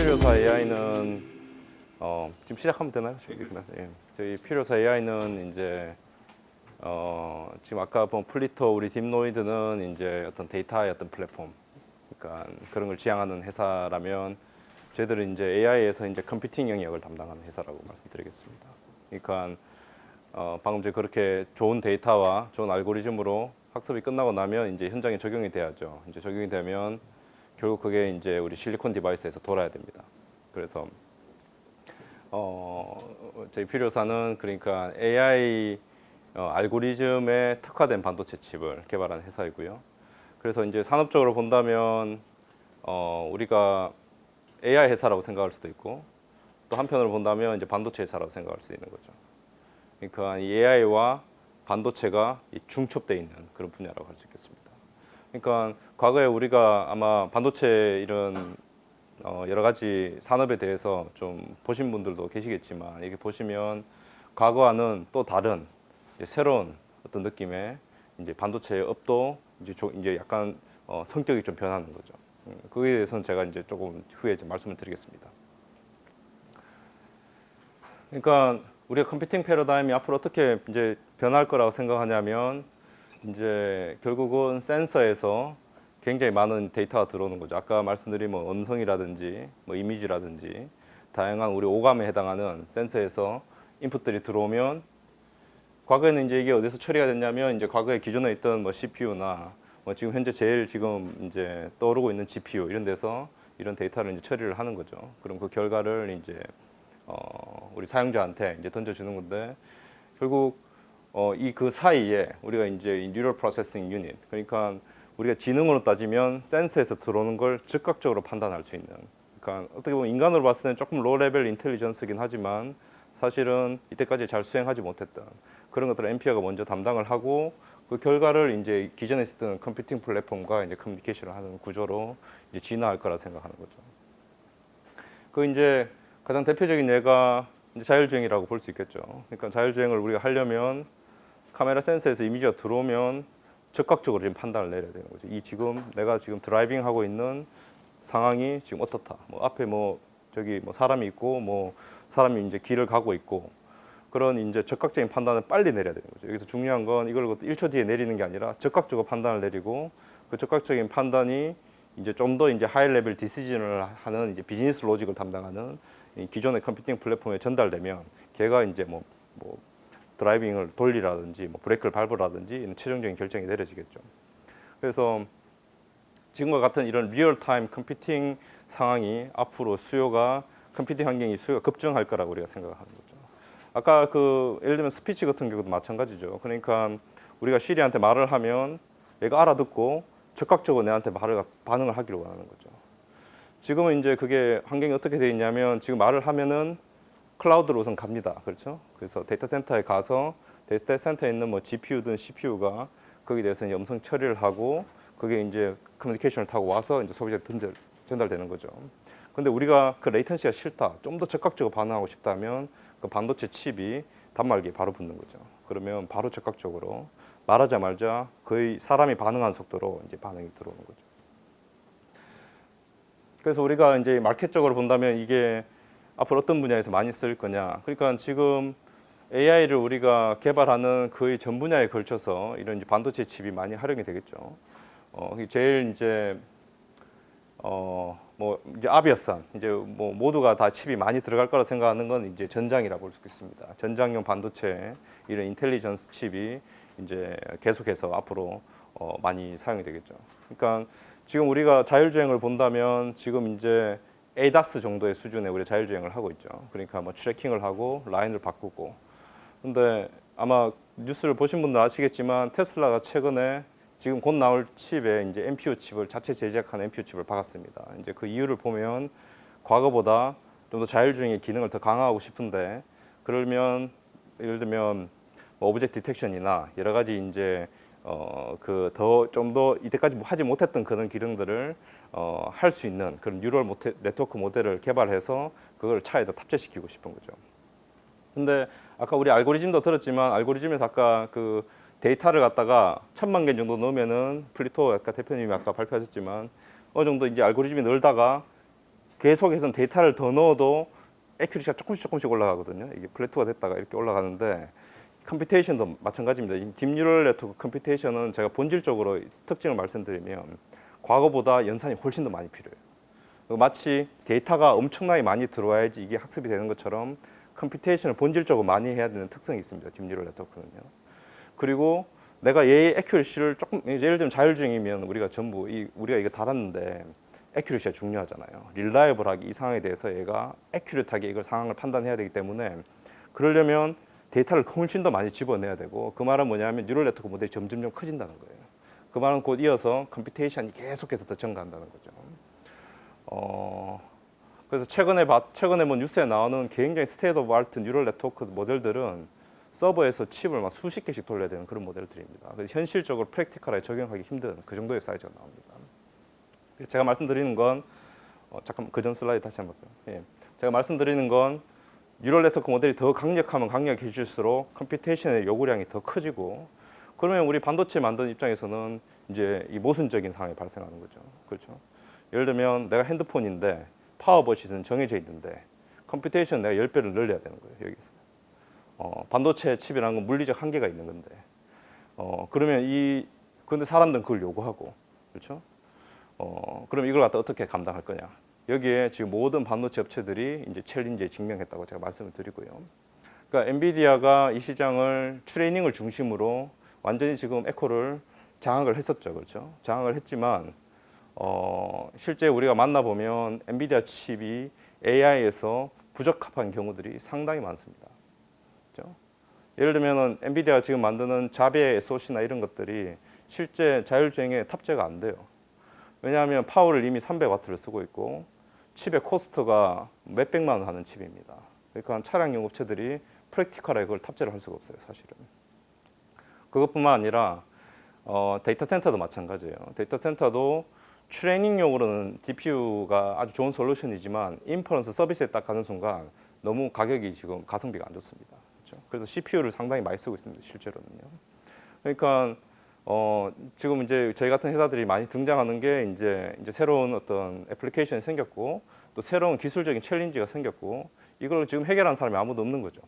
필요사 AI는 지금 시작하면 되나요? 예. 저희 필요사 AI는 이제 지금 아까 본 플리터 우리 딥노이드는 이제 어떤 데이터의 어떤 플랫폼, 그러니까 그런 걸 지향하는 회사라면 저희들은 이제 AI에서 이제 컴퓨팅 영역을 담당하는 회사라고 말씀드리겠습니다. 그러니까 방금 제 그렇게 좋은 데이터와 좋은 알고리즘으로 학습이 끝나고 나면 이제 현장에 적용이 돼야죠. 이제 적용이 되면 결국 그게 이제 우리 실리콘 디바이스에서 돌아야 됩니다. 그래서 저희 필요사는 그러니까 AI 알고리즘에 특화된 반도체 칩을 개발한 회사이고요. 그래서 이제 산업적으로 본다면 우리가 AI 회사라고 생각할 수도 있고 또 한편으로 본다면 이제 반도체 회사라고 생각할 수 있는 거죠. 그러니까 이 AI와 반도체가 중첩되어 있는 그런 분야라고 할 수 있겠습니다. 그러니까 과거에 우리가 아마 반도체 이런 여러 가지 산업에 대해서 좀 보신 분들도 계시겠지만 이렇게 보시면 과거와는 또 다른 새로운 어떤 느낌의 이제 반도체 업도 이제 약간 성격이 좀 변하는 거죠. 그에 대해서는 제가 이제 조금 후에 좀 말씀을 드리겠습니다. 그러니까 우리가 컴퓨팅 패러다임이 앞으로 어떻게 이제 변할 거라고 생각하냐면 이제 결국은 센서에서 굉장히 많은 데이터가 들어오는 거죠. 아까 말씀드린 뭐 음성이라든지 뭐 이미지라든지 다양한 우리 오감에 해당하는 센서에서 인풋들이 들어오면 과거에는 이제 이게 어디서 처리가 됐냐면 이제 과거에 기존에 있던 뭐 CPU나 뭐 지금 현재 제일 지금 이제 떠오르고 있는 GPU 이런 데서 이런 데이터를 이제 처리를 하는 거죠. 그럼 그 결과를 이제 우리 사용자한테 이제 던져주는 건데 결국 이 그 사이에 우리가 이제 뉴럴 프로세싱 유닛, 그러니까 우리가 지능으로 따지면 센서에서 들어오는 걸 즉각적으로 판단할 수 있는, 그러니까 어떻게 보면 인간으로 봤을 때는 조금 로우 레벨 인텔리전스긴 하지만 사실은 이때까지 잘 수행하지 못했던 그런 것들을 엠피어가 먼저 담당을 하고 그 결과를 이제 기존에 있었던 컴퓨팅 플랫폼과 이제 커뮤니케이션을 하는 구조로 이제 진화할 거라 생각하는 거죠. 그 이제 가장 대표적인 예가 이제 자율주행이라고 볼 수 있겠죠. 그러니까 자율주행을 우리가 하려면 카메라 센서에서 이미지가 들어오면 즉각적으로 지금 판단을 내려야 되는 거죠. 이 지금 내가 지금 드라이빙 하고 있는 상황이 지금 어떻다. 뭐 앞에 뭐 저기 뭐 사람이 있고 뭐 사람이 이제 길을 가고 있고 그런 이제 즉각적인 판단을 빨리 내려야 되는 거죠. 여기서 중요한 건 이걸 1초 뒤에 내리는 게 아니라 즉각적으로 판단을 내리고 그 즉각적인 판단이 이제 좀 더 이제 하이 레벨 디시전을 하는 이제 비즈니스 로직을 담당하는 기존의 컴퓨팅 플랫폼에 전달되면 걔가 이제 뭐 드라이빙을 돌리라든지 뭐 브레이크를 밟으라든지 이런 최종적인 결정이 내려지겠죠. 그래서 지금과 같은 이런 리얼타임 컴퓨팅 상황이 앞으로 컴퓨팅 환경이 수요가 급증할 거라고 우리가 생각하는 거죠. 아까 그 예를 들면 스피치 같은 경우도 마찬가지죠. 그러니까 우리가 시리한테 말을 하면 얘가 알아듣고 즉각적으로 내한테 반응을 하기를 원하는 거죠. 지금은 이제 그게 환경이 어떻게 되어 있냐면 지금 말을 하면은 클라우드로 우선 갑니다. 그렇죠? 그래서 데이터 센터에 가서 데이터 센터에 있는 뭐 GPU든 CPU가 거기에 대해서 이제 음성 처리를 하고 그게 이제 커뮤니케이션을 타고 와서 이제 소비자한테 전달되는 거죠. 근데 우리가 그 레이턴시가 싫다, 좀 더 즉각적으로 반응하고 싶다면 그 반도체 칩이 단말기에 바로 붙는 거죠. 그러면 바로 즉각적으로 말하자마자 거의 사람이 반응한 속도로 이제 반응이 들어오는 거죠. 그래서 우리가 이제 마켓적으로 본다면 이게 앞으로 어떤 분야에서 많이 쓸 거냐. 그러니까 지금 AI를 우리가 개발하는 거의 전 분야에 걸쳐서 이런 이제 반도체 칩이 많이 활용이 되겠죠. 제일 이제 뭐 이제 아비어산 이제 뭐 모두가 다 칩이 많이 들어갈 거라 생각하는 건 이제 전장이라고 볼 수 있습니다. 전장용 반도체 이런 인텔리전스 칩이 이제 계속해서 앞으로 많이 사용이 되겠죠. 그러니까 지금 우리가 자율주행을 본다면 지금 이제 ADAS 정도의 수준의 우리 자율주행을 하고 있죠. 그러니까 뭐 트래킹을 하고 라인을 바꾸고. 근데 아마 뉴스를 보신 분들 아시겠지만 테슬라가 최근에 지금 곧 나올 칩에 이제 NPU 칩을 자체 제작한 NPU 칩을 박았습니다. 이제 그 이유를 보면 과거보다 좀 더 자율주행의 기능을 더 강화하고 싶은데 그러면 예를 들면 뭐 오브젝트 디텍션이나 여러 가지 이제 그 좀 더 이때까지 하지 못했던 그런 기능들을 할 수 있는 그런 뉴럴 네트워크 모델을 개발해서 그걸 차에다 탑재시키고 싶은 거죠. 근데 아까 우리 알고리즘도 들었지만 알고리즘에서 아까 그 데이터를 갖다가 1000만 개 정도 넣으면은 플리토 아까 대표님이 아까 발표하셨지만 어느 정도 이제 알고리즘이 늘다가 계속해서 데이터를 더 넣어도 애큐리시가 조금씩 올라가거든요. 이게 플래투가 됐다가 이렇게 올라가는데 컴퓨테이션도 마찬가지입니다. 이 딥뉴럴 네트워크 컴퓨테이션은 제가 본질적으로 특징을 말씀드리면 과거보다 연산이 훨씬 더 많이 필요해요. 마치 데이터가 엄청나게 많이 들어와야지 이게 학습이 되는 것처럼 컴퓨테이션을 본질적으로 많이 해야 되는 특성이 있습니다. 딥뉴럴 네트워크는요. 그리고 내가 얘의 애큐리시를 조금, 예를 들면 자율주행이면 우리가 전부 우리가 이거 달았는데 애큐리시가 중요하잖아요. 릴라이블하게 이 상황에 대해서 얘가 애큐리트하게 이걸 상황을 판단해야 되기 때문에 그러려면 데이터를 훨씬 더 많이 집어내야 되고, 그 말은 뭐냐면 뉴럴 네트워크 모델이 점점 커진다는 거예요. 그 말은 곧 이어서 컴퓨테이션이 계속해서 더 증가한다는 거죠. 그래서 최근에 뭐 뉴스에 나오는 굉장히 스테이트 오브 아트 뉴럴 네트워크 모델들은 서버에서 칩을 막 수십 개씩 돌려야 되는 그런 모델들입니다. 그래서 현실적으로 프랙티컬하게 적용하기 힘든 그 정도의 사이즈가 나옵니다. 제가 말씀드리는 건 잠깐 그 전 슬라이드 다시 한번 볼게요. 예. 제가 말씀드리는 건 뉴럴 네트워크 모델이 더 강력하면 강력해질수록 컴퓨테이션의 요구량이 더 커지고, 그러면 우리 반도체 만드는 입장에서는 이제 이 모순적인 상황이 발생하는 거죠. 그렇죠? 예를 들면 내가 핸드폰인데 파워 버킷은 정해져 있는데 컴퓨테이션 내가 10배를 늘려야 되는 거예요. 여기서. 반도체 칩이라는 건 물리적 한계가 있는 건데. 그러면 근데 사람들은 그걸 요구하고. 그렇죠? 그럼 이걸 갖다 어떻게 감당할 거냐? 여기에 지금 모든 반도체 업체들이 이제 챌린지에 직면했다고 제가 말씀을 드리고요. 그러니까 엔비디아가 이 시장을 트레이닝을 중심으로 완전히 지금 에코를 장악을 했었죠. 그렇죠? 장악을 했지만 실제 우리가 만나보면 엔비디아 칩이 AI에서 부적합한 경우들이 상당히 많습니다. 그렇죠? 예를 들면 엔비디아가 지금 만드는 자베 SoC나 이런 것들이 실제 자율주행에 탑재가 안 돼요. 왜냐하면 파워를 이미 300W를 쓰고 있고 칩의 코스트가 몇백만 원 하는 칩입니다. 그러니까 차량용 업체들이 프랙티컬하게 그걸 탑재를 할 수가 없어요, 사실은. 그것뿐만 아니라 데이터 센터도 마찬가지예요. 데이터 센터도 트레이닝용으로는 DPU가 아주 좋은 솔루션이지만 인퍼런스 서비스에 딱 가는 순간 너무 가격이 지금 가성비가 안 좋습니다. 그렇죠? 그래서 CPU를 상당히 많이 쓰고 있습니다, 실제로는요. 그러니까 지금 이제 저희 같은 회사들이 많이 등장하는 게 이제 새로운 어떤 애플리케이션이 생겼고 또 새로운 기술적인 챌린지가 생겼고 이걸 지금 해결하는 사람이 아무도 없는 거죠.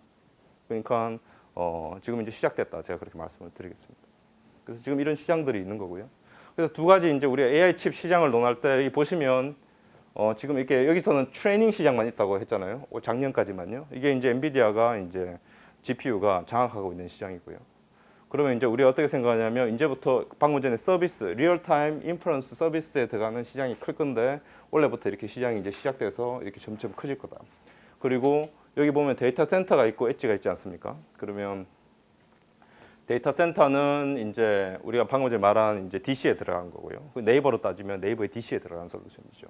그러니까 지금 이제 시작됐다, 제가 그렇게 말씀을 드리겠습니다. 그래서 지금 이런 시장들이 있는 거고요. 그래서 두 가지 이제 우리가 AI 칩 시장을 논할 때 여기 보시면 지금 이렇게 여기서는 트레이닝 시장만 있다고 했잖아요. 작년까지만요. 이게 이제 엔비디아가 이제 GPU가 장악하고 있는 시장이고요. 그러면 이제 우리가 어떻게 생각하냐면 이제부터 방금 전에 서비스, 리얼타임 인퍼런스 서비스에 들어가는 시장이 클 건데 원래부터 이렇게 시장이 이제 시작돼서 이렇게 점점 커질 거다. 그리고 여기 보면 데이터 센터가 있고 엣지가 있지 않습니까? 그러면 데이터 센터는 이제 우리가 방금 전에 말한 이제 DC에 들어간 거고요. 네이버로 따지면 네이버의 DC에 들어간 솔루션이죠.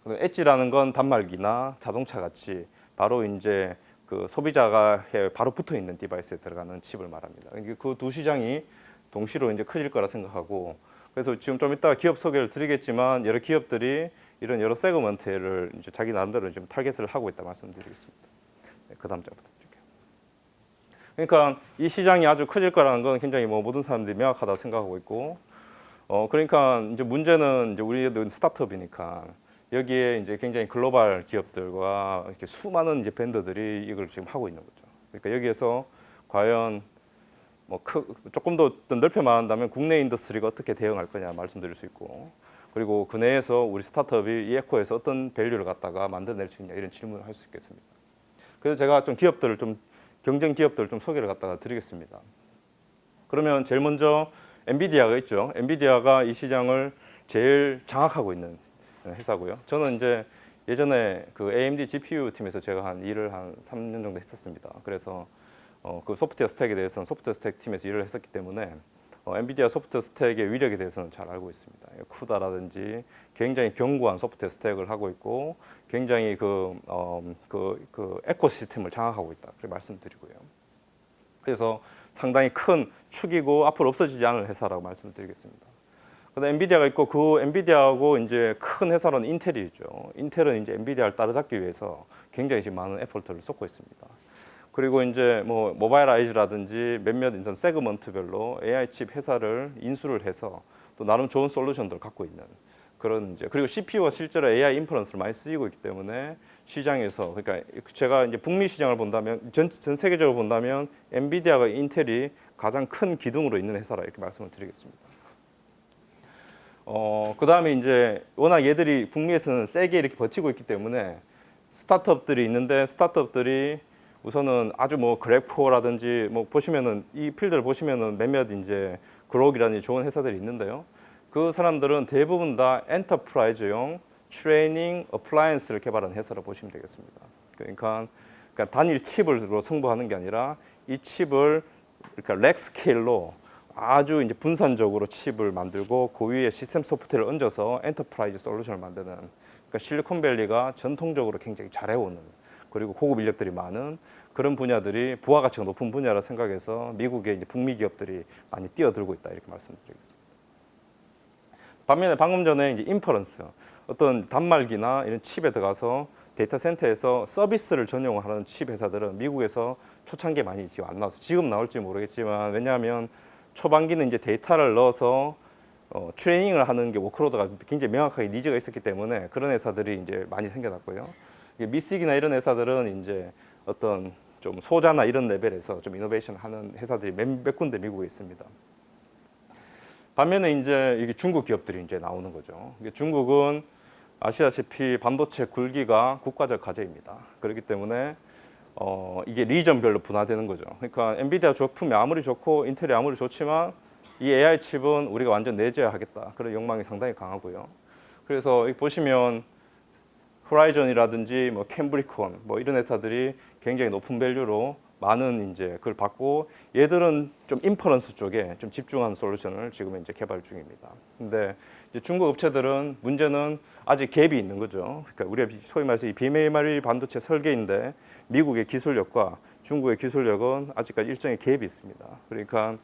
엣지라는 건 단말기나 자동차 같이 바로 이제 그 소비자가 바로 붙어 있는 디바이스에 들어가는 칩을 말합니다. 그 두 시장이 동시로 이제 커질 거라 생각하고, 그래서 지금 좀 이따 기업 소개를 드리겠지만 여러 기업들이 이런 여러 세그먼트를 이제 자기 나름대로 지금 타겟을 하고 있다 말씀드리겠습니다. 네, 그 다음 장부터 드릴게요. 그러니까 이 시장이 아주 커질 거라는 건 굉장히 뭐 모든 사람들이 명확하다 생각하고 있고, 그러니까 이제 문제는 이제 우리도 스타트업이니까. 여기에 이제 굉장히 글로벌 기업들과 이렇게 수많은 이제 밴드들이 이걸 지금 하고 있는 거죠. 그러니까 여기에서 과연 뭐 조금 더 넓혀 말한다면 국내 인더스트리가 어떻게 대응할 거냐 말씀드릴 수 있고, 그리고 그 내에서 우리 스타트업이 이 에코에서 어떤 밸류를 갖다가 만들어낼 수 있냐 이런 질문을 할 수 있겠습니다. 그래서 제가 좀 경쟁 기업들을 좀 소개를 갖다가 드리겠습니다. 그러면 제일 먼저 엔비디아가 있죠. 엔비디아가 이 시장을 제일 장악하고 있는 회사고요. 저는 이제 예전에 그 AMD GPU 팀에서 제가 일을 한 3년 정도 했었습니다. 그래서 그 소프트웨어 스택에 대해서는 소프트웨어 스택 팀에서 일을 했었기 때문에 엔비디아 소프트웨어 스택의 위력에 대해서는 잘 알고 있습니다. 쿠다라든지 굉장히 견고한 소프트웨어 스택을 하고 있고 굉장히 그 에코시스템을 장악하고 있다. 그렇게 말씀드리고요. 그래서 상당히 큰 축이고 앞으로 없어지지 않을 회사라고 말씀드리겠습니다. 그다음 엔비디아가 있고 그 엔비디아하고 이제 큰 회사로는 인텔이 있죠. 인텔은 이제 엔비디아를 따라잡기 위해서 굉장히 지금 많은 에포트를 쏟고 있습니다. 그리고 이제 뭐 모바일 아이즈라든지 몇몇 인턴 세그먼트별로 AI 칩 회사를 인수를 해서 또 나름 좋은 솔루션들을 갖고 있는 그런 이제 그리고 CPU가 실제로 AI 인퍼런스를 많이 쓰이고 있기 때문에 시장에서 그러니까 제가 이제 북미 시장을 본다면 전 세계적으로 본다면 엔비디아가 인텔이 가장 큰 기둥으로 있는 회사라 이렇게 말씀을 드리겠습니다. 그다음에 이제 워낙 얘들이 북미에서는 세게 이렇게 버티고 있기 때문에 스타트업들이 있는데 스타트업들이 우선은 아주 뭐 그래프라든지 뭐 보시면은 이 필드를 보시면은 몇몇 이제 그로기라는 좋은 회사들이 있는데요. 그 사람들은 대부분 다 엔터프라이즈용 트레이닝 어플라이언스를 개발한 회사로 보시면 되겠습니다. 그러니까 단일 칩으로 승부하는 게 아니라 이 칩을 그러니까 렉 스케일로 아주 이제 분산적으로 칩을 만들고 그 위에 시스템 소프트웨어를 얹어서 엔터프라이즈 솔루션을 만드는 그러니까 실리콘밸리가 전통적으로 굉장히 잘해오는 그리고 고급 인력들이 많은 그런 분야들이 부가가치가 높은 분야라 생각해서 미국의 이제 북미 기업들이 많이 뛰어들고 있다 이렇게 말씀드리겠습니다. 반면에 방금 전에 이제 인퍼런스 어떤 단말기나 이런 칩에 들어가서 데이터 센터에서 서비스를 전용하는 칩 회사들은 미국에서 초창기에 많이 지금 안 나와서 지금 나올지 모르겠지만 왜냐하면 초반기는 이제 데이터를 넣어서 트레이닝을 하는 게 워크로드가 굉장히 명확하게 니즈가 있었기 때문에 그런 회사들이 이제 많이 생겨났고요. 미식이나 이런 회사들은 이제 어떤 좀 소자나 이런 레벨에서 좀 이노베이션 하는 회사들이 몇 군데 미국에 있습니다. 반면에 이제 이게 중국 기업들이 이제 나오는 거죠. 중국은 아시다시피 반도체 굴기가 국가적 과제입니다. 그렇기 때문에 이게 리전별로 분화되는 거죠. 그러니까 엔비디아 제품이 아무리 좋고 인텔이 아무리 좋지만 이 AI 칩은 우리가 완전 내재하겠다. 그런 욕망이 상당히 강하고요. 그래서 여기 보시면 호라이즌이라든지 뭐 캠브리콘 뭐 이런 회사들이 굉장히 높은 밸류로 많은 이제 그걸 받고 얘들은 좀 인퍼런스 쪽에 좀 집중한 솔루션을 지금 이제 개발 중입니다. 근데 이제 중국 업체들은 문제는 아직 갭이 있는 거죠. 그러니까 우리가 소위 말해서 이 비메모리 반도체 설계인데 미국의 기술력과 중국의 기술력은 아직까지 일정의 갭이 있습니다. 그러니까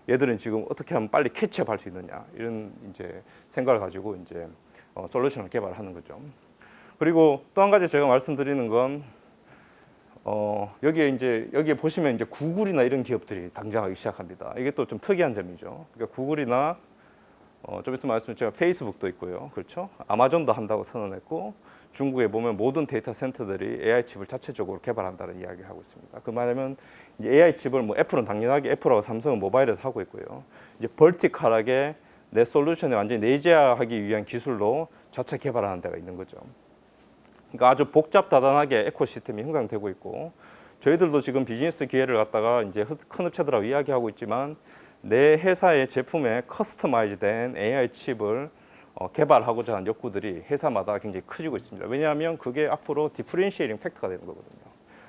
얘들은 지금 어떻게 하면 빨리 캐치업할 수 있느냐 이런 이제 생각을 가지고 이제 솔루션을 개발하는 거죠. 그리고 또 한 가지 제가 말씀드리는 건 여기에 보시면 이제 구글이나 이런 기업들이 등장하기 시작합니다. 이게 또 좀 특이한 점이죠. 그러니까 구글이나 좀 있으면 말씀드린 제가 페이스북도 있고요. 그렇죠? 아마존도 한다고 선언했고 중국에 보면 모든 데이터 센터들이 AI 칩을 자체적으로 개발한다는 이야기를 하고 있습니다. 그 말하면 이제 AI 칩을 뭐 애플은 당연하게 애플하고 삼성은 모바일에서 하고 있고요. 이제 벌티컬하게 내 솔루션을 완전히 내재하기 위한 기술로 자체 개발하는 데가 있는 거죠. 그러니까 아주 복잡다단하게 에코시스템이 형성되고 있고 저희들도 지금 비즈니스 기회를 갖다가 이제 큰 업체들하고 이야기하고 있지만 내 회사의 제품에 커스터마이즈된 AI 칩을 개발하고자 하는 욕구들이 회사마다 굉장히 커지고 있습니다. 왜냐하면 그게 앞으로 디프렌시에이팅 팩터가 되는 거거든요.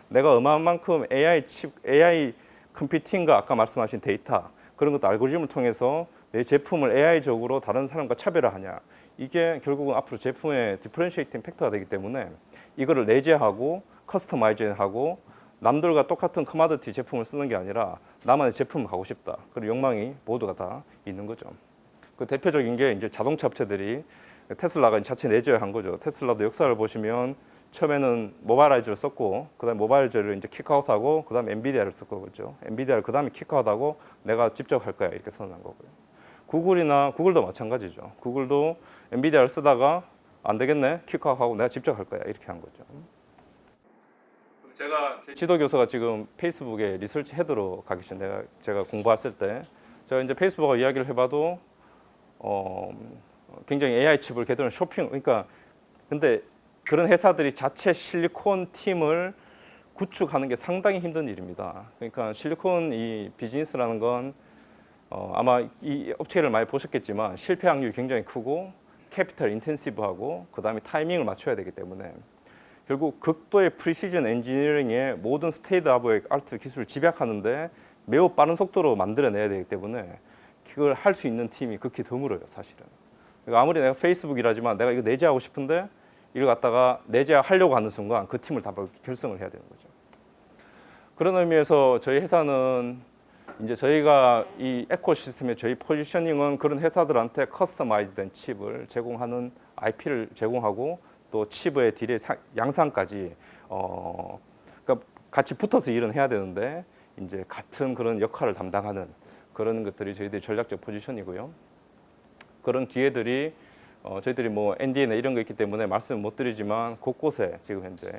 내가 얼마만큼 AI 컴퓨팅과 아까 말씀하신 데이터 그런 것도 알고리즘을 통해서 내 제품을 AI적으로 다른 사람과 차별화하냐. 이게 결국은 앞으로 제품의 디퍼런시에이팅 팩터가 되기 때문에 이거를 내재하고 커스터마이징하고 남들과 똑같은 커머디티 제품을 쓰는 게 아니라 나만의 제품을 가고 싶다. 그런 욕망이 모두가 다 있는 거죠. 그 대표적인 게 이제 자동차 업체들이 테슬라가 자체 내재한 거죠. 테슬라도 역사를 보시면 처음에는 모바일아이즈를 썼고 그다음에 모바일아이즈를 이제 킥아웃하고 그다음에 엔비디아를 썼고 그렇죠. 엔비디아를 그다음에 킥아웃하고 내가 직접 할 거야 이렇게 선언한 거고요. 구글도 마찬가지죠. 구글도 엔비디아를 쓰다가 안 되겠네 킥아웃하고 내가 직접 할 거야 이렇게 한 거죠. 제 지도 교수가 지금 페이스북에 리서치 헤드로 가 계신 제가 공부했을 때 제가 이제 페이스북하고 이야기를 해봐도 굉장히 AI 칩을 걔들은 쇼핑 그러니까 근데 그런 회사들이 자체 실리콘 팀을 구축하는 게 상당히 힘든 일입니다. 그러니까 실리콘 이 비즈니스라는 건 아마 이 업체를 많이 보셨겠지만 실패 확률이 굉장히 크고 캐피털 인텐시브하고 그다음에 타이밍을 맞춰야 되기 때문에 결국 극도의 프리시전 엔지니어링의 모든 스테이트 오브 아트 기술을 집약하는데 매우 빠른 속도로 만들어내야 되기 때문에 그걸 할 수 있는 팀이 극히 드물어요, 사실은. 그러니까 아무리 내가 페이스북이라지만 내가 이거 내재하고 싶은데 이걸 갖다가 내재하려고 하는 순간 그 팀을 다 결성을 해야 되는 거죠. 그런 의미에서 저희 회사는 이제 저희가 이 에코시스템의 저희 포지셔닝은 그런 회사들한테 커스터마이즈된 칩을 제공하는 IP를 제공하고 또 칩의 딜의 양산까지 그러니까 같이 붙어서 일은 해야 되는데 이제 같은 그런 역할을 담당하는 그런 것들이 저희들의 전략적 포지션이고요. 그런 기회들이 저희들이 뭐 NDA나 이런 거 있기 때문에 말씀을 못 드리지만 곳곳에 지금 현재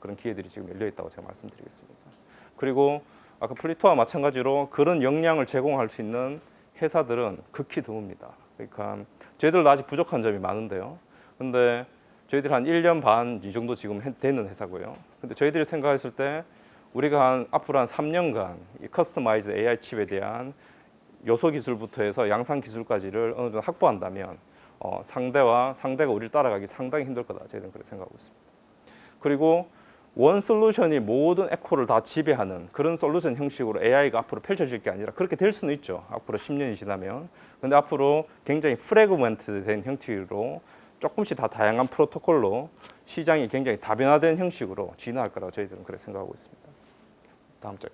그런 기회들이 지금 열려 있다고 제가 말씀드리겠습니다. 그리고 아까 플리토와 마찬가지로 그런 역량을 제공할 수 있는 회사들은 극히 드뭅니다. 그러니까 저희들도 아직 부족한 점이 많은데요. 근데 저희들이 한 1년 반 이 정도 지금 되는 회사고요. 근데 저희들이 생각했을 때 우리가 앞으로 한 3년간 이 커스터마이즈 AI 칩에 대한 요소 기술부터 해서 양산 기술까지를 어느 정도 확보한다면 상대가 우리를 따라가기 상당히 힘들 거다. 저희는 그렇게 생각하고 있습니다. 그리고 원 솔루션이 모든 에코를 다 지배하는 그런 솔루션 형식으로 AI가 앞으로 펼쳐질 게 아니라 그렇게 될 수는 있죠. 앞으로 10년이 지나면. 근데 앞으로 굉장히 프래그먼트 된 형태로 조금씩 다 다양한 프로토콜로 시장이 굉장히 다변화된 형식으로 진화할 거라고 저희들은 그렇게 생각하고 있습니다. 다음 장에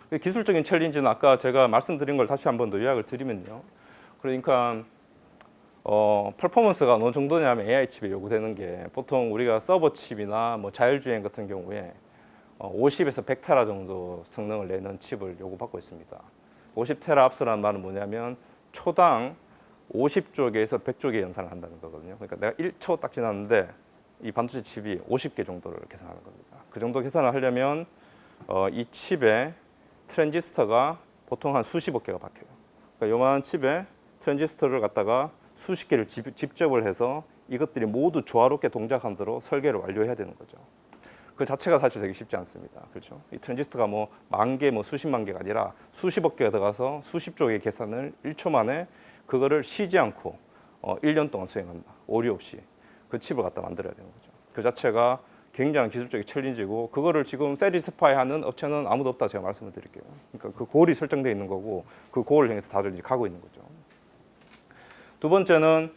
보시죠. 기술적인 챌린지는 아까 제가 말씀드린 걸 다시 한 번 더 요약을 드리면요. 그러니까 퍼포먼스가 어느 정도냐면 AI 칩에 요구되는 게 보통 우리가 서버 칩이나 뭐 자율주행 같은 경우에 50에서 100테라 정도 성능을 내는 칩을 요구받고 있습니다. 50테라 압수라는 말은 뭐냐면 초당 50쪽에서 100쪽의 연산을 한다는 거거든요. 그러니까 내가 1초 딱 지났는데 이 반도체 칩이 50개 정도를 계산하는 겁니다. 그 정도 계산을 하려면 이 칩에 트랜지스터가 보통 한 수십억 개가 박혀요. 그러니까 요만한 칩에 트랜지스터를 갖다가 수십 개를 집접을 해서 이것들이 모두 조화롭게 동작한 대로 설계를 완료해야 되는 거죠. 그 자체가 사실 되게 쉽지 않습니다. 그렇죠? 이 트랜지스터가 뭐 만 개, 뭐 수십만 개가 아니라 수십억 개가 들어가서 수십 쪽의 계산을 1초 만에 그거를 쉬지 않고 1년 동안 수행한다. 오류 없이 그 칩을 갖다 만들어야 되는 거죠. 그 자체가 굉장한 기술적인 챌린지고 그거를 지금 세리스파이하는 업체는 아무도 없다 제가 말씀을 드릴게요. 그러니까 그 골이 설정되어 있는 거고 그 골을 향해서 다들 이제 가고 있는 거죠. 두 번째는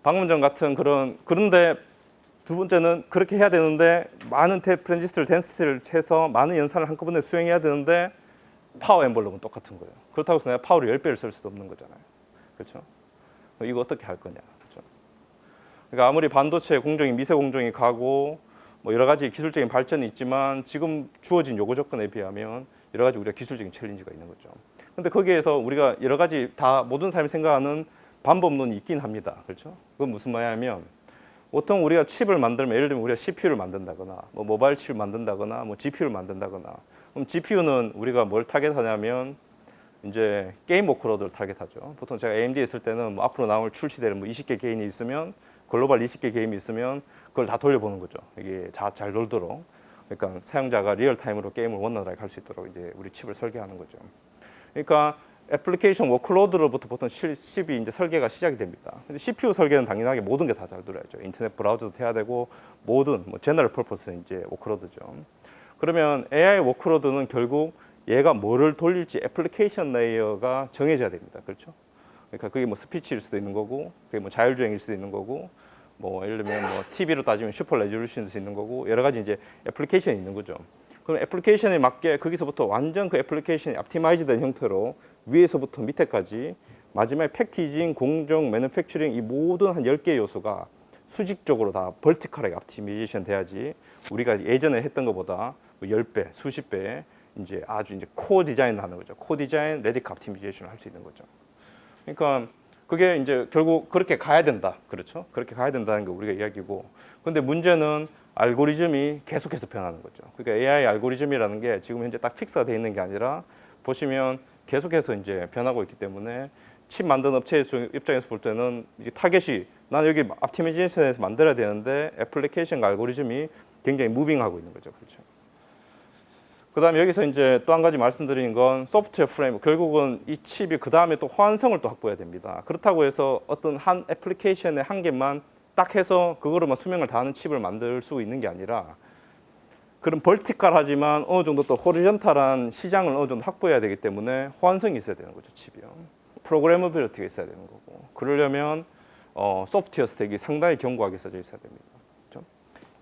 방금 전 같은 그런데 두 번째는 그렇게 해야 되는데 많은 트랜지스터를 덴시티를 해서 많은 연산을 한꺼번에 수행해야 되는데 파워 엠블럭은 똑같은 거예요. 그렇다고 해서 내가 파워를 10배를 쓸 수도 없는 거잖아요. 그렇죠? 이거 어떻게 할 거냐. 그렇죠? 그러니까 아무리 반도체 공정이 미세 공정이 가고 뭐 여러 가지 기술적인 발전이 있지만 지금 주어진 요구 조건에 비하면 여러 가지 우리가 기술적인 챌린지가 있는 거죠. 근데 거기에서 우리가 여러 가지 다 모든 사람이 생각하는 방법론이 있긴 합니다. 그렇죠? 그건 무슨 말이냐면 보통 우리가 칩을 만들면 예를 들면 우리가 CPU를 만든다거나 뭐 모바일 칩을 만든다거나 뭐 GPU를 만든다거나 그럼 GPU는 우리가 뭘 타겟하냐면 이제 게임 워크로드를 타겟하죠. 보통 제가 AMD에 있을 때는 뭐 앞으로 나올 출시될 뭐 20개 게임이 있으면 글로벌 20개 게임이 있으면 그걸 다 돌려보는 거죠. 이게 잘 돌도록. 그러니까 사용자가 리얼타임으로 게임을 원활하게 할 수 있도록 이제 우리 칩을 설계하는 거죠. 그러니까 애플리케이션 워크로드로부터 보통 칩이 이제 설계가 시작이 됩니다. 근데 CPU 설계는 당연하게 모든 게 다 잘 돌아야죠. 인터넷 브라우저도 해야 되고 모든 뭐 제너럴 퍼포스 이제 워크로드죠. 그러면 AI 워크로드는 결국 얘가 뭐를 돌릴지 애플리케이션 레이어가 정해져야 됩니다. 그렇죠? 그러니까 그게 뭐 스피치일 수도 있는 거고, 그게 뭐 자율주행일 수도 있는 거고, 뭐 예를 들면 뭐 TV로 따지면 슈퍼 레졸루션일 수 있는 거고 여러 가지 이제 애플리케이션이 있는 거죠. 그럼 애플리케이션에 맞게 거기서부터 완전 그 애플리케이션이 옵티마이즈된 형태로 위에서부터 밑에까지 마지막에 패키징, 공정, 매니팩처링 이 모든 한 10개 요소가 수직적으로 다 벌티컬하게 옵티마이제이션 돼야지 우리가 예전에 했던 것보다 뭐 10배, 수십 배 이제 아주 이제 코어 디자인을 하는 거죠. 코어 디자인, 레디카 옵티마이제이션을 할 수 있는 거죠. 그러니까 그게 이제 결국 그렇게 가야 된다. 그렇죠? 그렇게 가야 된다는 게 우리가 이야기고. 근데 문제는 알고리즘이 계속해서 변하는 거죠. 그러니까 AI 알고리즘이라는 게 지금 현재 딱 픽스가 되어 있는 게 아니라 보시면 계속해서 이제 변하고 있기 때문에 칩 만드는 업체 입장에서 볼 때는 이제 타겟이 나는 여기 옵티마이제이션에서 만들어야 되는데 애플리케이션과 알고리즘이 굉장히 무빙하고 있는 거죠. 그렇죠? 그다음에 여기서 이제 또 한 가지 말씀드리는 건 소프트웨어 프레임. 결국은 이 칩이 그 다음에 또 호환성을 또 확보해야 됩니다. 그렇다고 해서 어떤 한 애플리케이션의 한 개만 딱 해서 그거로만 수명을 다하는 칩을 만들 수 있는 게 아니라 그런 벌티컬하지만 어느 정도 또 호리존탈한 시장을 어느 정도 확보해야 되기 때문에 호환성이 있어야 되는 거죠, 칩이요. 프로그래머빌리티가 있어야 되는 거고. 그러려면 소프트웨어 스택이 상당히 견고하게 써져 있어야 됩니다.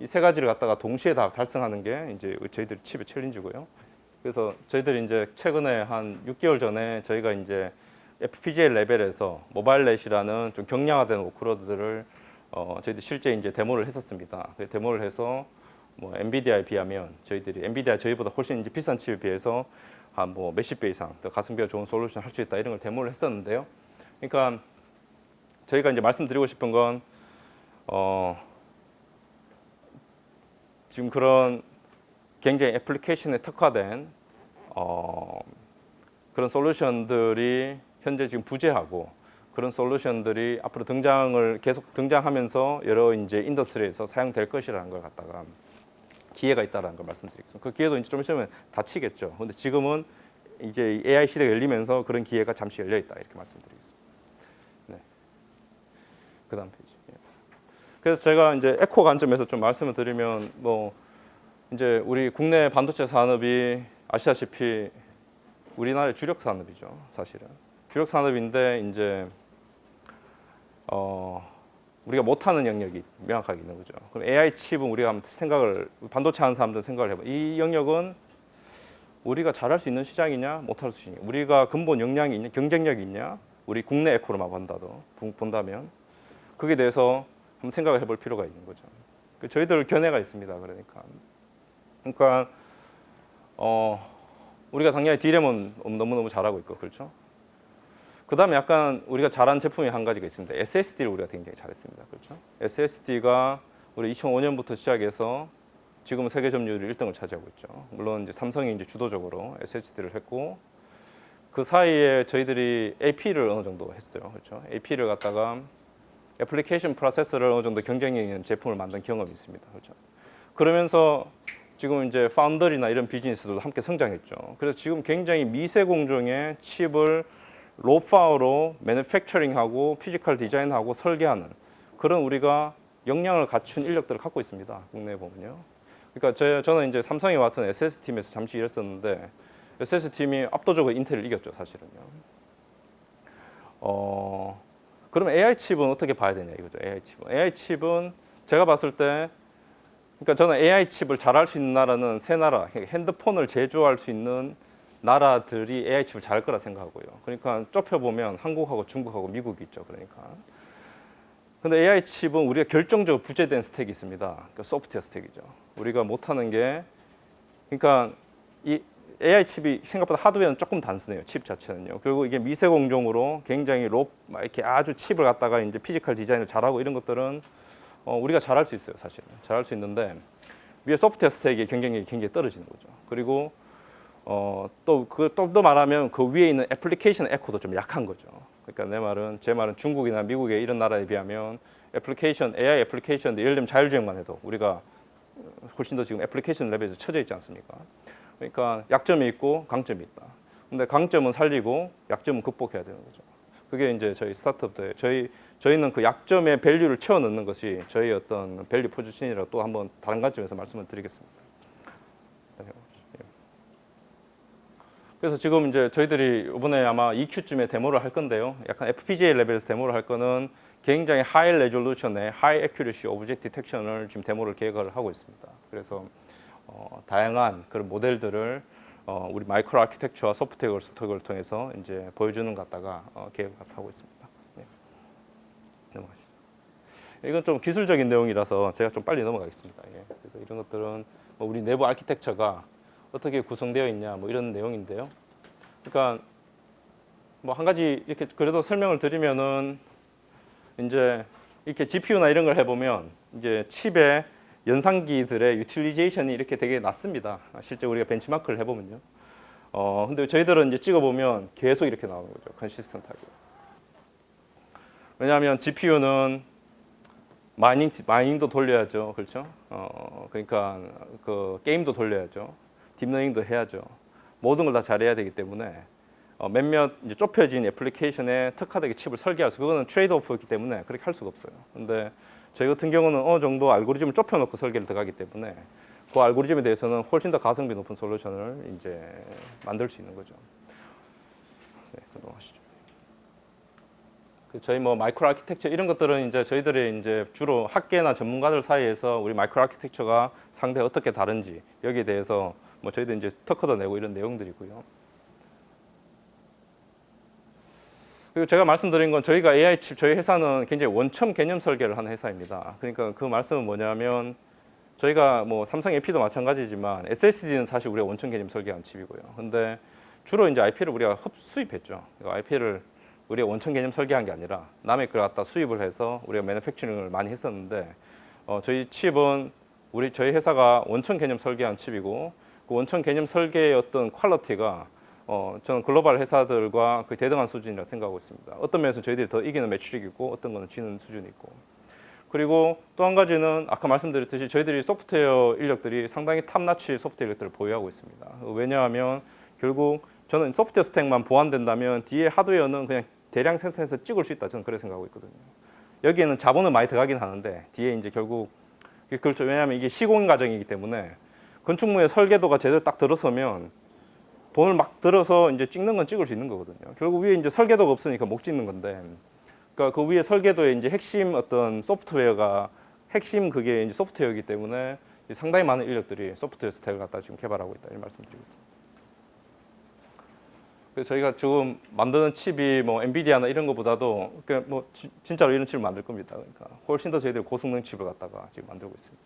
이 세 가지를 갖다가 동시에 다 달성하는 게 이제 저희들 칩의 챌린지고요. 그래서 저희들이 이제 최근에 한 6개월 전에 저희가 이제 FPGA 레벨에서 모바일 넷이라는 좀 경량화된 워크로드들을 저희들 실제 이제 데모를 했었습니다. 데모를 해서 뭐 엔비디아에 비하면 저희들이 엔비디아 저희보다 훨씬 이제 비싼 칩에 비해서 한 뭐 몇십 배 이상 더 가성비가 좋은 솔루션 할 수 있다 이런 걸 데모를 했었는데요. 그러니까 저희가 이제 말씀드리고 싶은 건 지금 그런 굉장히 애플리케이션에 특화된 그런 솔루션들이 현재 지금 부재하고 그런 솔루션들이 앞으로 계속 등장하면서 여러 이제 인더스트리에서 사용될 것이라는 걸 갖다가 기회가 있다라는 걸 말씀드리겠습니다. 그 기회도 이제 좀 있으면 닫히겠죠. 근데 지금은 이제 AI 시대가 열리면서 그런 기회가 잠시 열려 있다 이렇게 말씀드리겠습니다. 네. 그다음 페이지. 그래서 제가 이제 에코 관점에서 좀 말씀을 드리면 뭐 이제 우리 국내 반도체 산업이 아시다시피 우리나라의 주력 산업이죠, 사실은. 주력 산업인데 이제 우리가 못하는 영역이 명확하게 있는 거죠. 그럼 AI 칩은 우리가 한번 반도체 하는 사람들 생각을 해봐. 이 영역은 우리가 잘할 수 있는 시장이냐, 못할 수 있냐, 우리가 근본 역량이 있냐, 경쟁력이 있냐, 우리 국내 에코로만 본다면 거기에 대해서 한번 생각을 해볼 필요가 있는 거죠. 저희들 견해가 있습니다. 그러니까 우리가 당연히 D램은 너무너무 잘하고 있고 그렇죠. 그 다음에 약간 우리가 잘한 제품이 한 가지가 있습니다. SSD를 우리가 굉장히 잘했습니다. 그렇죠. SSD가 우리 2005년부터 시작해서 지금 세계 점유율 1등을 차지하고 있죠. 물론 이제 삼성이 이제 주도적으로 SSD를 했고 그 사이에 저희들이 AP를 어느 정도 했어요. 그렇죠. AP를 갖다가 애플리케이션 프로세서를 어느 정도 경쟁력 있는 제품을 만든 경험이 있습니다. 그렇죠. 그러면서 지금 이제 파운더리나 이런 비즈니스도 함께 성장했죠. 그래서 지금 굉장히 미세 공정의 칩을 로파워로 매니팩처링하고 피지컬 디자인하고 설계하는 그런 우리가 역량을 갖춘 인력들을 갖고 있습니다. 국내에 보면요. 그러니까 저는 이제 삼성에 맡은 SS 팀에서 잠시 일했었는데 SS 팀이 압도적으로 인텔을 이겼죠, 사실은요. 그럼 AI 칩은 어떻게 봐야 되냐 이거죠. AI 칩은 제가 봤을 때 그러니까 저는 AI 칩을 잘할 수 있는 나라는 세 나라, 핸드폰을 제조할 수 있는 나라들이 AI 칩을 잘할 거라 생각하고요. 그러니까 좁혀보면 한국하고 중국하고 미국이 있죠. 그러니까. 근데 AI 칩은 우리가 결정적으로 부재된 스택이 있습니다. 그러니까 소프트웨어 스택이죠. 우리가 못하는 게 그러니까 이 AI 칩이 생각보다 하드웨어는 조금 단순해요. 칩 자체는요. 그리고 이게 미세 공정으로 굉장히 이렇게 아주 칩을 갖다가 이제 피지컬 디자인을 잘하고 이런 것들은 우리가 잘할 수 있어요. 사실은 잘할 수 있는데 위에 소프트웨어 스택의 경쟁력이 굉장히 떨어지는 거죠. 그리고 또 더 말하면 그 위에 있는 애플리케이션 에코도 좀 약한 거죠. 그러니까 제 말은 중국이나 미국의 이런 나라에 비하면 AI 애플리케이션 예를 들면 자율주행만 해도 우리가 훨씬 더 지금 애플리케이션 레벨에서 처져 있지 않습니까? 그러니까 약점이 있고 강점이 있다. 근데 강점은 살리고 약점은 극복해야 되는 거죠. 그게 이제 저희 스타트업들 저희는 그 약점의 밸류를 채워 넣는 것이 저희 어떤 밸류 포지션이라고 또 한번 다른 관점에서 말씀을 드리겠습니다. 그래서 지금 이제 저희들이 이번에 아마 EQ쯤에 데모를 할 건데요. 약간 FPGA 레벨에서 데모를 할 거는 굉장히 하이 레졸루션의 하이 애큐리시 오브젝트 디텍션을 지금 데모를 계획을 하고 있습니다. 그래서 다양한 그런 모델들을 우리 마이크로 아키텍처와 소프트웨어 스톡을 통해서 이제 보여주는 것 같다가 계획을 하고 있습니다. 네. 넘어가시죠. 이건 좀 기술적인 내용이라서 제가 좀 빨리 넘어가겠습니다. 예. 그래서 이런 것들은 뭐 우리 내부 아키텍처가 어떻게 구성되어 있냐 뭐 이런 내용인데요. 그러니까 뭐 한 가지 이렇게 그래도 설명을 드리면은 이제 이렇게 GPU나 이런 걸 해보면 이제 칩의 연산기들의 유틸리제이션이 이렇게 되게 낮습니다. 실제 우리가 벤치마크를 해보면요. 근데 저희들은 이제 찍어보면 계속 이렇게 나오는 거죠. 컨시스턴트하게. 왜냐하면 GPU는 마이닝도 돌려야죠. 그렇죠? 그러니까 그 게임도 돌려야죠. 딥러닝도 해야죠. 모든 걸 다 잘해야 되기 때문에 몇몇 이제 좁혀진 애플리케이션에 특화되게 칩을 설계할 수 그거는 트레이드오프였기 때문에 그렇게 할 수가 없어요. 근데 저희 같은 경우는 어느 정도 알고리즘을 좁혀놓고 설계를 들어가기 때문에 그 알고리즘에 대해서는 훨씬 더 가성비 높은 솔루션을 이제 만들 수 있는 거죠. 네, 넘어가시죠. 저희 뭐 마이크로 아키텍처 이런 것들은 이제 저희들이 이제 주로 학계나 전문가들 사이에서 우리 마이크로 아키텍처가 상대 어떻게 다른지 여기에 대해서 뭐 저희들 이제 특허도 내고 이런 내용들이고요. 그리고 제가 말씀드린 건 저희가 AI 칩 저희 회사는 굉장히 원첨 개념 설계를 하는 회사입니다. 그러니까 그 말씀은 뭐냐면 저희가 뭐 삼성 AP도 마찬가지지만 SSD는 사실 우리가 원첨 개념 설계한 칩이고요. 근데 주로 이제 IP를 우리가 수입했죠. IP를 우리가 원천 개념 설계한 게 아니라 남의 걸 갖다 수입을 해서 우리가 매니팩처링을 많이 했었는데 저희 칩은 저희 회사가 원천 개념 설계한 칩이고 그 원천 개념 설계의 어떤 퀄리티가 저는 글로벌 회사들과 그 대등한 수준이라고 생각하고 있습니다. 어떤 면에서 저희들이 더 이기는 매출이 있고 어떤 거는 지는 수준이 있고 그리고 또 한 가지는 아까 말씀드렸듯이 저희들이 소프트웨어 인력들이 상당히 탑나치 소프트웨어 인력들을 보유하고 있습니다. 왜냐하면 결국 저는 소프트웨어 스택만 보완된다면 뒤에 하드웨어는 그냥 대량 생산해서 찍을 수 있다. 저는 그렇게 생각하고 있거든요. 여기에는 자본은 많이 들어가긴 하는데 뒤에 이제 결국 그렇죠. 왜냐하면 이게 시공 과정이기 때문에 건축물의 설계도가 제대로 딱 들어서면 돈을 막 들어서 이제 찍는 건 찍을 수 있는 거거든요. 결국 위에 이제 설계도가 없으니까 못 찍는 건데, 그러니까 그 위에 설계도에 이제 핵심 어떤 소프트웨어가 핵심 그게 이제 소프트웨어이기 때문에 상당히 많은 인력들이 소프트웨어 스택을 갖다 지금 개발하고 있다 이 말씀드리겠습니다. 그래서 저희가 지금 만드는 칩이 뭐 엔비디아나 이런 것보다도 그러니까 뭐 진짜로 이런 칩을 만들 겁니다. 그러니까 훨씬 더 저희들이 고성능 칩을 갖다가 지금 만들고 있습니다.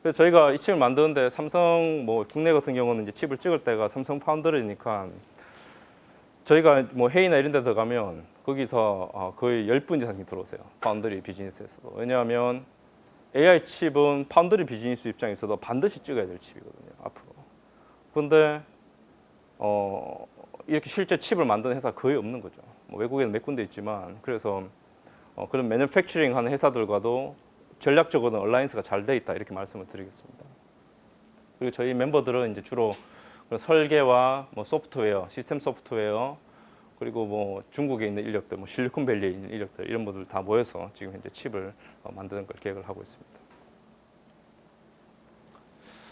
그래서 저희가 이 칩을 만드는데 삼성 뭐 국내 같은 경우는 이제 칩을 찍을 때가 삼성 파운드리니까 저희가 뭐 회의나 이런 데 들어가면 거기서 거의 10분 이상이 들어오세요. 파운드리 비즈니스에서도. 왜냐하면 AI 칩은 파운드리 비즈니스 입장에서도 반드시 찍어야 될 칩이거든요. 앞으로. 그런데 이렇게 실제 칩을 만드는 회사가 거의 없는 거죠. 뭐 외국에는 몇 군데 있지만 그래서 그런 매니팩처링 하는 회사들과도 전략적으로는 얼라이언스가 잘 돼 있다 이렇게 말씀을 드리겠습니다. 그리고 저희 멤버들은 이제 주로 설계와 뭐 소프트웨어, 시스템 소프트웨어 그리고 뭐 중국에 있는 인력들, 뭐 실리콘밸리에 있는 인력들 이런 분들 다 모여서 지금 현재 칩을 만드는 걸 계획을 하고 있습니다.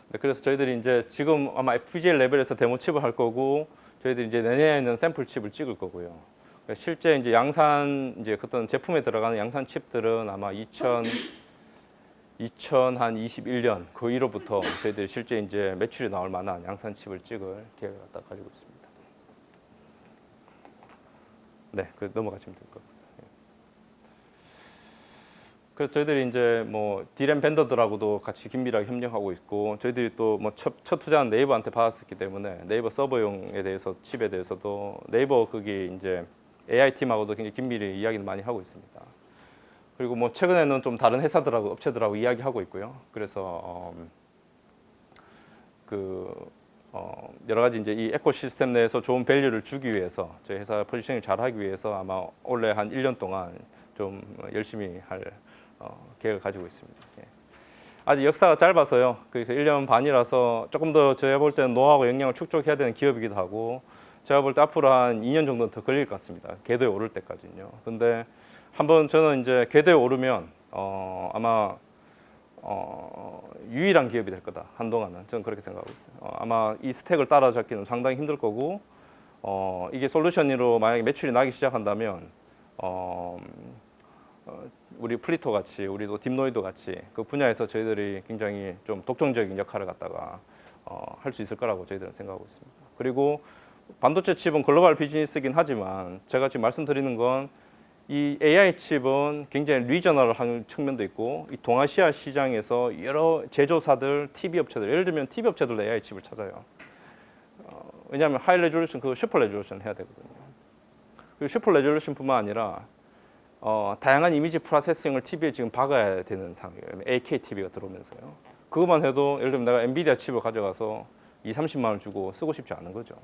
네, 그래서 저희들이 이제 지금 아마 FPGA 레벨에서 데모 칩을 할 거고 저희들이 이제 내년에는 샘플 칩을 찍을 거고요. 실제 이제 양산 이제 어떤 제품에 들어가는 양산 칩들은 아마 2021년 그 1호부터 저희들이 실제 이제 매출이 나올 만한 양산 칩을 찍을 계획을 갖다 가지고 있습니다. 네, 그 넘어가시면 될 것 같아요. 그래서 저희들이 이제 뭐 D램 벤더들하고도 같이 긴밀하게 협력하고 있고 저희들이 또 뭐 첫 투자는 네이버한테 받았었기 때문에 네이버 서버용에 대해서 칩에 대해서도 네이버 거기 이제 AI 팀하고도 굉장히 긴밀히 이야기를 많이 하고 있습니다. 그리고 뭐 최근에는 좀 다른 회사들하고 업체들하고 이야기하고 있고요. 그래서 여러 가지 이제 이 에코시스템 내에서 좋은 밸류를 주기 위해서 저희 회사 포지셔닝을 잘 하기 위해서 아마 올해 한 1년 동안 좀 열심히 할 계획을 가지고 있습니다. 예. 아직 역사가 짧아서요. 그래서 1년 반이라서 조금 더 제가 볼 때는 노하우와 역량을 축적해야 되는 기업이기도 하고 제가 볼 때 앞으로 한 2년 정도는 더 걸릴 것 같습니다. 궤도에 오를 때까지는요. 근데 한번 저는 이제 궤도에 오르면 아마 유일한 기업이 될 거다. 한동안은 저는 그렇게 생각하고 있어요. 아마 이 스택을 따라잡기는 상당히 힘들 거고 이게 솔루션으로 만약에 매출이 나기 시작한다면 우리 플리토 같이 우리도 딥노이도 같이 그 분야에서 저희들이 굉장히 좀 독점적인 역할을 갖다가 할 수 있을 거라고 저희들은 생각하고 있습니다. 그리고 반도체 칩은 글로벌 비즈니스이긴 하지만 제가 지금 말씀드리는 건 이 AI 칩은 굉장히 리저널한 측면도 있고 이 동아시아 시장에서 여러 제조사들, TV 업체들 예를 들면 TV 업체들도 AI 칩을 찾아요. 왜냐하면 하이 레졸루션 그 슈퍼 레졸루션 해야 되거든요. 그리고 슈퍼 레졸루션뿐만 아니라 다양한 이미지 프로세싱을 TV에 지금 박아야 되는 상황이에요. AK TV가 들어오면서요. 그것만 해도 예를 들면 내가 엔비디아 칩을 가져가서 20-30만 원 주고 쓰고 싶지 않은 거죠.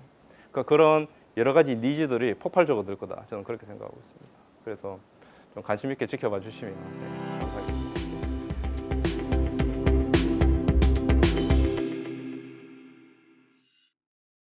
그러니까 그런 여러 가지 니즈들이 폭발적으로 늘 거다. 저는 그렇게 생각하고 있습니다. 그래서 좀 관심 있게 지켜봐 주시면 감사하겠습니다.